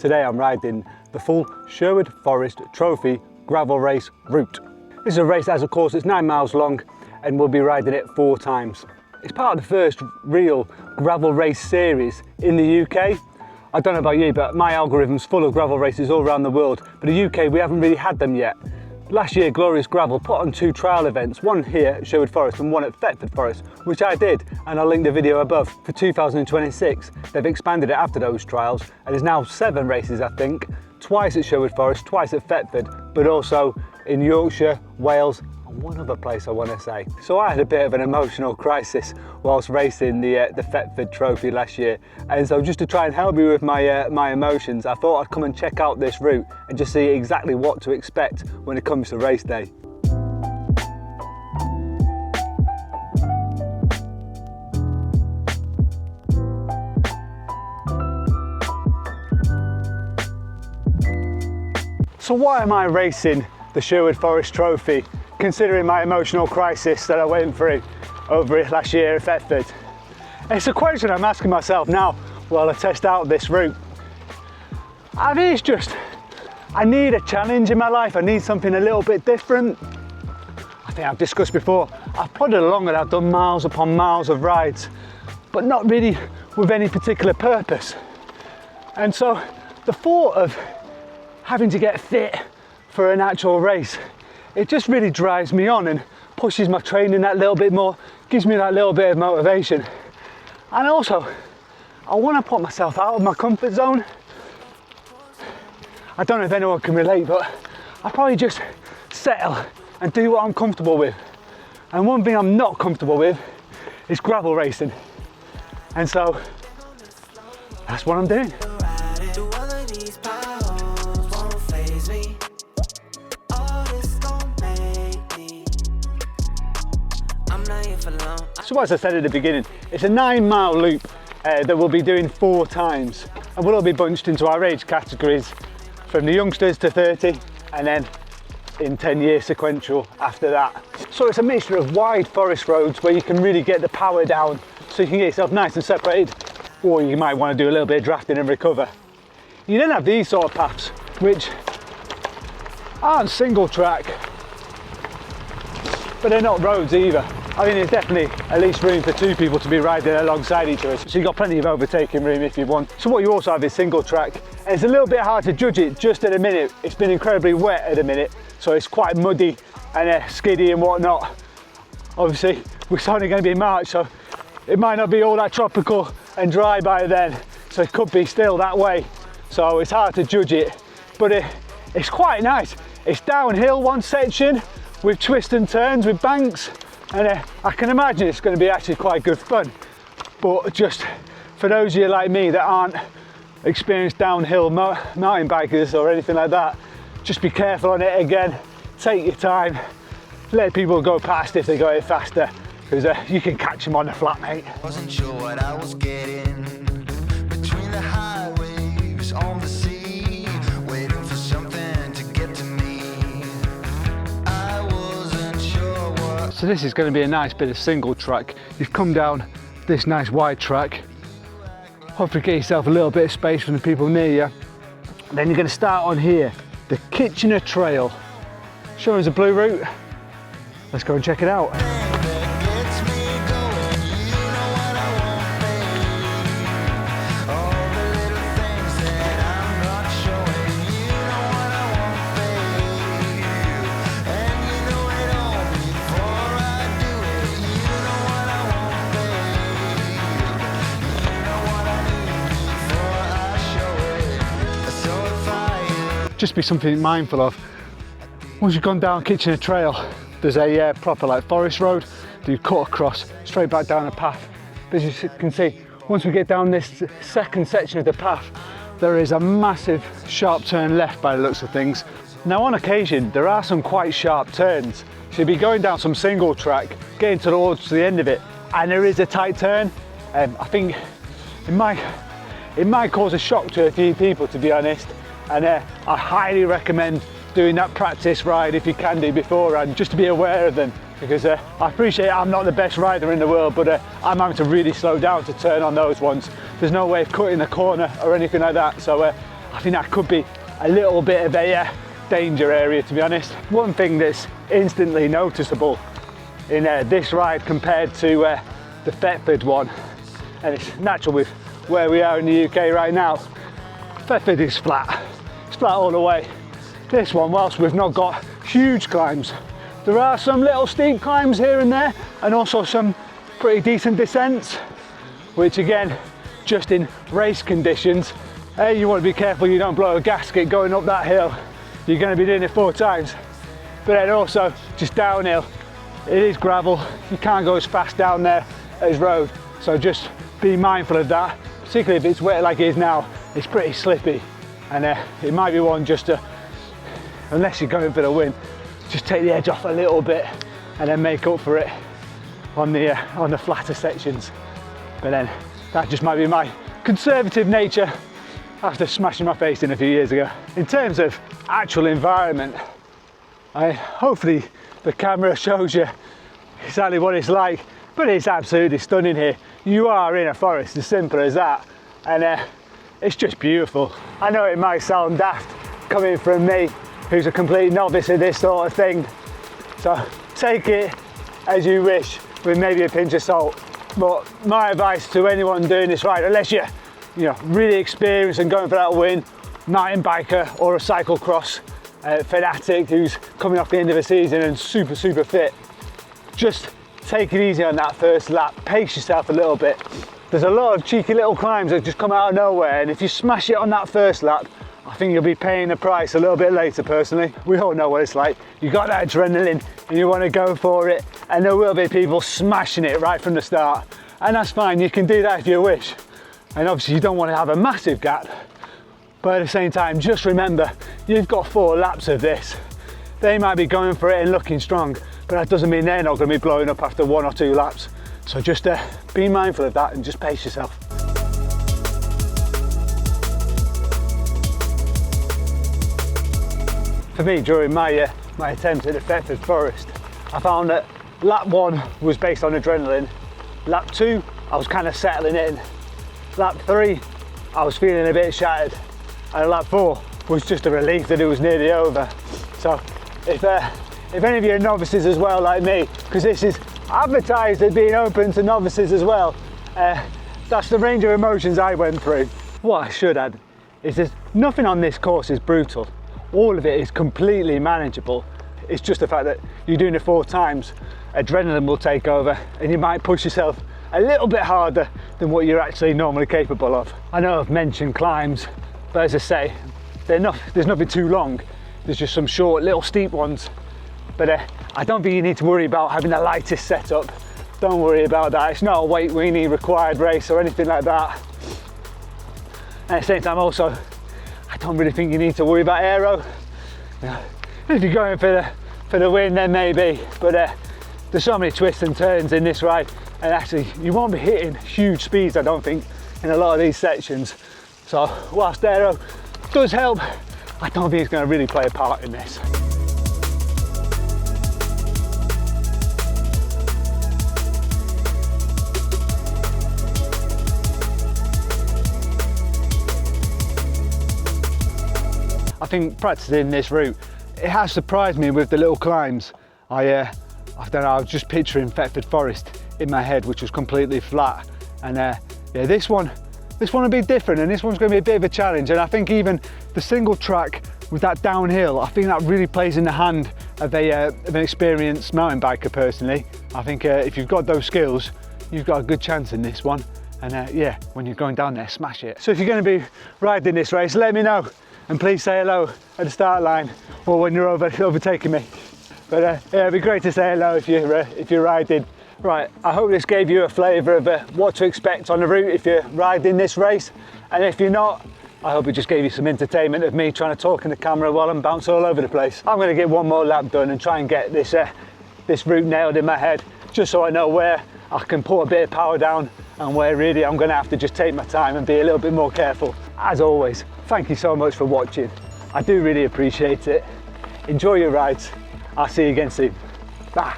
Today I'm riding the full Sherwood Forest Trophy gravel race route. This is a race that has a course that's 9 miles long and we'll be riding it 4 times. It's part of the first real gravel race series in the UK. I don't know about you, but my algorithm's full of gravel races all around the world, but in the UK we haven't really had them yet. Last year, Glorious Gravel put on 2 trial events, one here at Sherwood Forest and one at Thetford Forest, which I did, and I'll link the video above. For 2026, they've expanded it after those trials, and there's now 7 races, I think, twice at Sherwood Forest, twice at Thetford, but also in Yorkshire, Wales, and one other place I want to say. So I had a bit of an emotional crisis whilst racing the Thetford Trophy last year, and so just to try and help me with my emotions, I thought I'd come and check out this route and just see exactly what to expect when it comes to race day. So why am I racing the Sherwood Forest Trophy, considering my emotional crisis that I went through over it last year at Thetford? It's a question I'm asking myself now while I test out this route. I mean, it's just, I need a challenge in my life. I need something a little bit different. I think I've discussed before, I've plodded along and I've done miles upon miles of rides, but not really with any particular purpose. And so the thought of having to get fit for an actual race, it just really drives me on and pushes my training that little bit more, gives me that little bit of motivation. And also, I want to put myself out of my comfort zone. I don't know if anyone can relate, but I probably just settle and do what I'm comfortable with. And one thing I'm not comfortable with is gravel racing. And so, that's what I'm doing. So as I said at the beginning, it's a 9-mile loop that we'll be doing 4 times, and we'll all be bunched into our age categories from the youngsters to 30, and then in 10-year sequential after that. So it's a mixture of wide forest roads where you can really get the power down so you can get yourself nice and separated, or you might want to do a little bit of drafting and recover. You then have these sort of paths which aren't single track, but they're not roads either. I mean, there's definitely at least room for 2 people to be riding alongside each other, so you've got plenty of overtaking room if you want. So what you also have is single track, and it's a little bit hard to judge it just at the minute. It's been incredibly wet at the minute, so it's quite muddy and skiddy and whatnot. Obviously, it's only going to be March, so it might not be all that tropical and dry by then, so it could be still that way. So it's hard to judge it, but it's quite nice. It's downhill one section with twists and turns with banks. And I can imagine it's going to be actually quite good fun, but just for those of you like me that aren't experienced downhill mountain bikers or anything like that, just be careful on it again, take your time, let people go past if they go a bit faster, because you can catch them on the flat, mate. Wasn't sure what I was getting between the high waves on the sea, waiting for something to get to me. So this is going to be a nice bit of single track. You've come down this nice wide track. Hopefully get yourself a little bit of space from the people near you. Then you're going to start on here, the Kitchener Trail. Showing us a blue route. Let's go and check it out. Just be something mindful of. Once you've gone down Kitchener Trail, there's a proper like forest road that you cut across straight back down a path. But as you can see, once we get down this second section of the path, there is a massive sharp turn left by the looks of things. Now on occasion, there are some quite sharp turns. So you'll be going down some single track, getting towards the end of it, and there is a tight turn. I think it might cause a shock to a few people, to be honest. And I highly recommend doing that practice ride if you can do beforehand, just to be aware of them, because I appreciate I'm not the best rider in the world, but I'm having to really slow down to turn on those ones. There's no way of cutting the corner or anything like that, so I think that could be a little bit of a danger area, to be honest. One thing that's instantly noticeable in this ride compared to the Thetford one, and it's natural with where we are in the UK right now, Thetford is flat. It's flat all the way. This one, whilst we've not got huge climbs, there are some little steep climbs here and there, and also some pretty decent descents, which again, just in race conditions, you want to be careful you don't blow a gasket going up that hill. You're going to be doing it 4 times. But then also, just downhill, it is gravel. You can't go as fast down there as road. So just be mindful of that, particularly if it's wet like it is now. It's pretty slippy, and it might be one just to, unless you're going for the win, just take the edge off a little bit and then make up for it on the flatter sections. But then that just might be my conservative nature after smashing my face in a few years ago. In terms of actual environment, hopefully the camera shows you exactly what it's like, but it's absolutely stunning here. You are in a forest, as simple as that, and it's just beautiful. I know it might sound daft coming from me, who's a complete novice at this sort of thing, so take it as you wish with maybe a pinch of salt. But my advice to anyone doing this ride, unless you're really experienced and going for that win, mountain biker or a cyclocross fanatic who's coming off the end of a season and super fit, just take it easy on that first lap, pace yourself a little bit. There's a lot of cheeky little climbs that just come out of nowhere, and if you smash it on that first lap, I think you'll be paying the price a little bit later. Personally, we all know what it's like. You got that adrenaline and you want to go for it, and there will be people smashing it right from the start, and that's fine. You can do that if you wish, and obviously you don't want to have a massive gap, but at the same time, just remember you've got 4 laps of this. They might be going for it and looking strong, but that doesn't mean they're not going to be blowing up after 1 or 2 laps. So just be mindful of that and just pace yourself. For me, during my attempt at the Sherwood Forest, I found that lap 1 was based on adrenaline, lap 2 I was kind of settling in, lap 3 I was feeling a bit shattered, and lap 4 was just a relief that it was nearly over. So if any of you are novices as well like me, because this is advertised as being open to novices as well, that's the range of emotions I went through. What I should add is there's nothing on this course is brutal. All of it is completely manageable. It's just the fact that you're doing it 4 times, adrenaline will take over and you might push yourself a little bit harder than what you're actually normally capable of. I know I've mentioned climbs, but as I say, there's nothing too long. There's just some short little steep ones. But I don't think you need to worry about having the lightest setup. Don't worry about that. It's not a weight weenie required race or anything like that. And at the same time also, I don't really think you need to worry about aero. If you're going for the win, then maybe, but there's so many twists and turns in this ride, and actually you won't be hitting huge speeds, I don't think, in a lot of these sections. So whilst aero does help, I don't think it's going to really play a part in this. I think practicing this route, it has surprised me with the little climbs. I don't know, I was just picturing Sherwood Forest in my head, which was completely flat. And yeah, this one will be different, and this one's going to be a bit of a challenge. And I think even the single track with that downhill, I think that really plays in the hand of an experienced mountain biker personally. I think if you've got those skills, you've got a good chance in this one. And yeah, when you're going down there, smash it. So if you're going to be riding this race, let me know. And please say hello at the start line or when you're overtaking me. But yeah, it'd be great to say hello if you're riding. Right, I hope this gave you a flavour of what to expect on the route if you're riding this race. And if you're not, I hope it just gave you some entertainment of me trying to talk in the camera while I'm bouncing all over the place. I'm going to get 1 more lap done and try and get this route nailed in my head, just so I know where I can put a bit of power down and where really I'm going to have to just take my time and be a little bit more careful. As always, thank you so much for watching. I do really appreciate it. Enjoy your rides. I'll see you again soon. Bye.